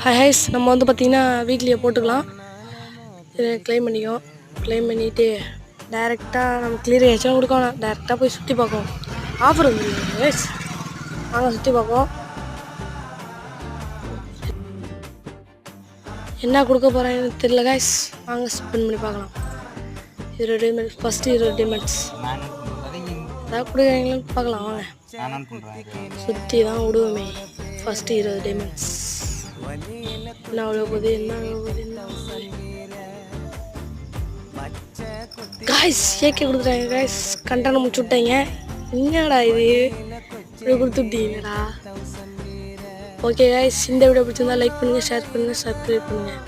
Hi highs, நம்ம வந்து பார்த்திங்கன்னா வீக்லியை போட்டுக்கலாம். இதை க்ளைம் பண்ணிக்கோ. க்ளைம் பண்ணிவிட்டு டைரெக்டாக நம்ம கிளியர் ஏதாச்சும் கொடுக்கணும். டைரெக்டாக போய் சுற்றி பார்ப்போம். ஆஃபர் வந்து ஹைஸ், வாங்க சுற்றி பார்ப்போம். என்ன கொடுக்க போகிறாங்கன்னு தெரியல கைஸ். வாங்க ஸ்பெண்ட் பண்ணி பார்க்கலாம். 20 டைமண்ட்ஸ், ஃபஸ்ட்டு 20 டைமண்ட்ஸ் ஏதாவது கொடுக்குறாங்களான்னு பார்க்கலாம். வாங்க சுற்றி தான் விடுவோமே. ஃபஸ்ட்டு 20 டைமண்ட்ஸ் என்ன அவ்வளோ போகுது, காய்ஸ் ஏகே கொடுக்குறாங்க. காய்ஸ் கண்டனம் முடிச்சு விட்டாங்க. என்னடா இது இப்படி கொடுத்து விட்டீங்கடா. ஓகே காய்ஸ், இந்த வீடியோ பிடிச்சிருந்தா லைக் பண்ணுங்கள், ஷேர் பண்ணுங்கள், சப்ஸ்கிரைப் பண்ணுங்கள்.